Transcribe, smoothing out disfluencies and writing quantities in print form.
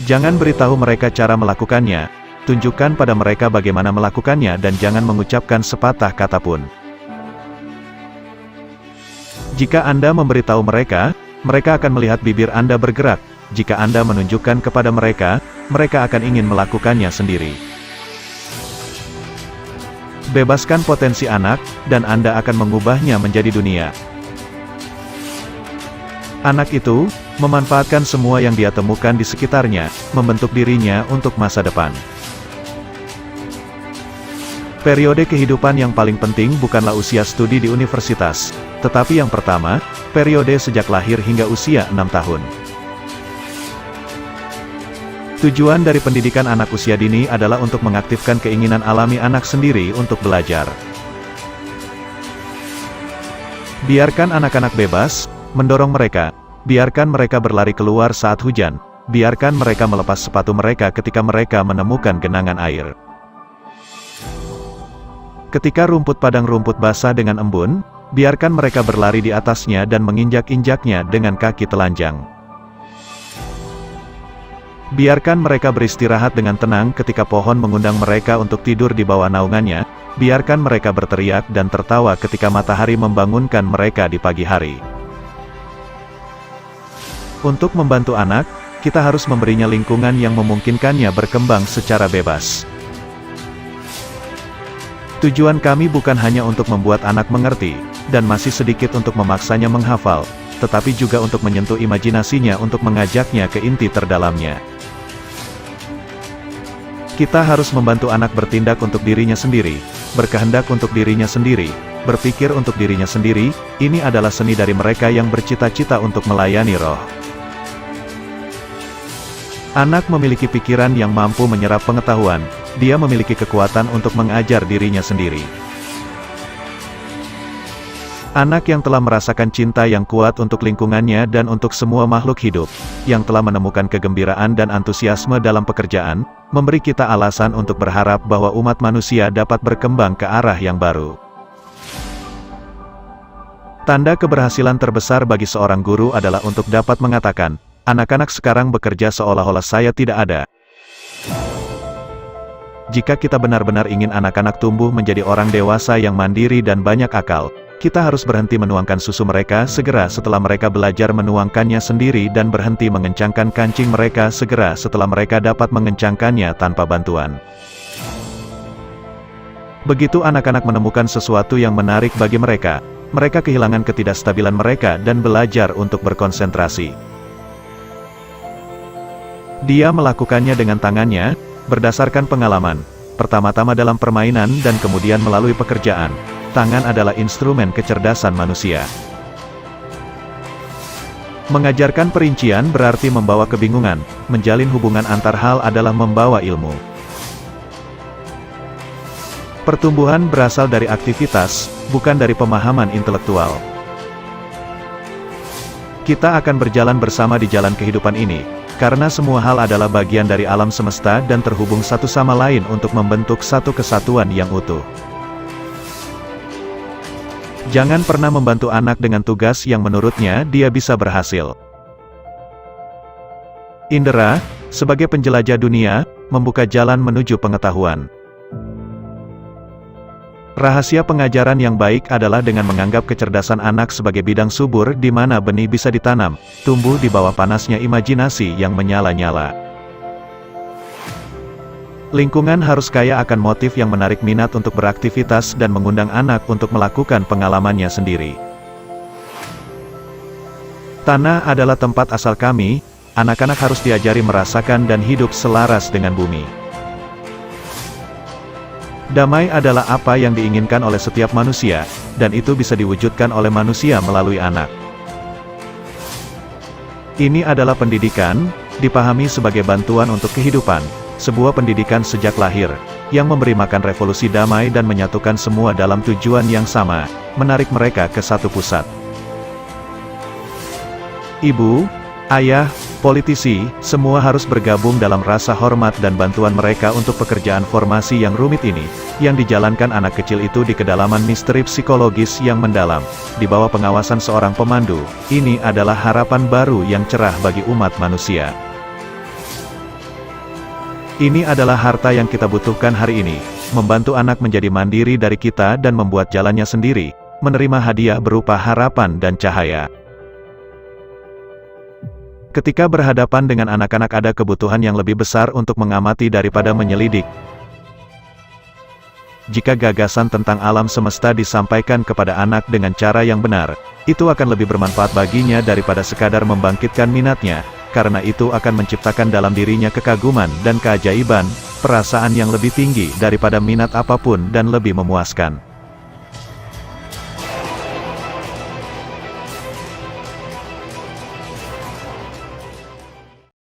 Jangan beritahu mereka cara melakukannya, tunjukkan pada mereka bagaimana melakukannya dan jangan mengucapkan sepatah kata pun. Jika Anda memberitahu mereka, mereka akan melihat bibir Anda bergerak. Jika Anda menunjukkan kepada mereka, mereka akan ingin melakukannya sendiri. Bebaskan potensi anak, dan Anda akan mengubahnya menjadi dunia. Anak itu memanfaatkan semua yang dia temukan di sekitarnya, membentuk dirinya untuk masa depan. Periode kehidupan yang paling penting bukanlah usia studi di universitas, tetapi yang pertama, periode sejak lahir hingga usia 6 tahun. Tujuan dari pendidikan anak usia dini adalah untuk mengaktifkan keinginan alami anak sendiri untuk belajar. Biarkan anak-anak bebas, mendorong mereka, biarkan mereka berlari keluar saat hujan, biarkan mereka melepas sepatu mereka ketika mereka menemukan genangan air. Ketika rumput padang rumput basah dengan embun, biarkan mereka berlari di atasnya dan menginjak-injaknya dengan kaki telanjang. Biarkan mereka beristirahat dengan tenang ketika pohon mengundang mereka untuk tidur di bawah naungannya, biarkan mereka berteriak dan tertawa ketika matahari membangunkan mereka di pagi hari. Untuk membantu anak, kita harus memberinya lingkungan yang memungkinkannya berkembang secara bebas. Tujuan kami bukan hanya untuk membuat anak mengerti, dan masih sedikit untuk memaksanya menghafal, tetapi juga untuk menyentuh imajinasinya untuk mengajaknya ke inti terdalamnya. Kita harus membantu anak bertindak untuk dirinya sendiri, berkehendak untuk dirinya sendiri, berpikir untuk dirinya sendiri. Ini adalah seni dari mereka yang bercita-cita untuk melayani roh. Anak memiliki pikiran yang mampu menyerap pengetahuan, dia memiliki kekuatan untuk mengajar dirinya sendiri. Anak yang telah merasakan cinta yang kuat untuk lingkungannya dan untuk semua makhluk hidup, yang telah menemukan kegembiraan dan antusiasme dalam pekerjaan, memberi kita alasan untuk berharap bahwa umat manusia dapat berkembang ke arah yang baru. Tanda keberhasilan terbesar bagi seorang guru adalah untuk dapat mengatakan, anak-anak sekarang bekerja seolah-olah saya tidak ada. Jika kita benar-benar ingin anak-anak tumbuh menjadi orang dewasa yang mandiri dan banyak akal, kita harus berhenti menuangkan susu mereka segera setelah mereka belajar menuangkannya sendiri dan berhenti mengencangkan kancing mereka segera setelah mereka dapat mengencangkannya tanpa bantuan. Begitu anak-anak menemukan sesuatu yang menarik bagi mereka, mereka kehilangan ketidakstabilan mereka dan belajar untuk berkonsentrasi. Dia melakukannya dengan tangannya, berdasarkan pengalaman, pertama-tama dalam permainan dan kemudian melalui pekerjaan. Tangan adalah instrumen kecerdasan manusia. Mengajarkan perincian berarti membawa kebingungan, menjalin hubungan antar hal adalah membawa ilmu. Pertumbuhan berasal dari aktivitas, bukan dari pemahaman intelektual. Kita akan berjalan bersama di jalan kehidupan ini, karena semua hal adalah bagian dari alam semesta dan terhubung satu sama lain untuk membentuk satu kesatuan yang utuh. Jangan pernah membantu anak dengan tugas yang menurutnya dia bisa berhasil. Indera, sebagai penjelajah dunia, membuka jalan menuju pengetahuan. Rahasia pengajaran yang baik adalah dengan menganggap kecerdasan anak sebagai bidang subur di mana benih bisa ditanam, tumbuh di bawah panasnya imajinasi yang menyala-nyala. Lingkungan harus kaya akan motif yang menarik minat untuk beraktivitas dan mengundang anak untuk melakukan pengalamannya sendiri. Tanah adalah tempat asal kami, anak-anak harus diajari merasakan dan hidup selaras dengan bumi. Damai adalah apa yang diinginkan oleh setiap manusia, dan itu bisa diwujudkan oleh manusia melalui anak. Ini adalah pendidikan, dipahami sebagai bantuan untuk kehidupan, sebuah pendidikan sejak lahir, yang memberi makan revolusi damai dan menyatukan semua dalam tujuan yang sama, menarik mereka ke satu pusat. Ibu, ayah, politisi, semua harus bergabung dalam rasa hormat dan bantuan mereka untuk pekerjaan formasi yang rumit ini, yang dijalankan anak kecil itu di kedalaman misteri psikologis yang mendalam, di bawah pengawasan seorang pemandu. Ini adalah harapan baru yang cerah bagi umat manusia. Ini adalah harta yang kita butuhkan hari ini, membantu anak menjadi mandiri dari kita dan membuat jalannya sendiri, menerima hadiah berupa harapan dan cahaya. Ketika berhadapan dengan anak-anak ada kebutuhan yang lebih besar untuk mengamati daripada menyelidik. Jika gagasan tentang alam semesta disampaikan kepada anak dengan cara yang benar, itu akan lebih bermanfaat baginya daripada sekadar membangkitkan minatnya, karena itu akan menciptakan dalam dirinya kekaguman dan keajaiban, perasaan yang lebih tinggi daripada minat apapun dan lebih memuaskan.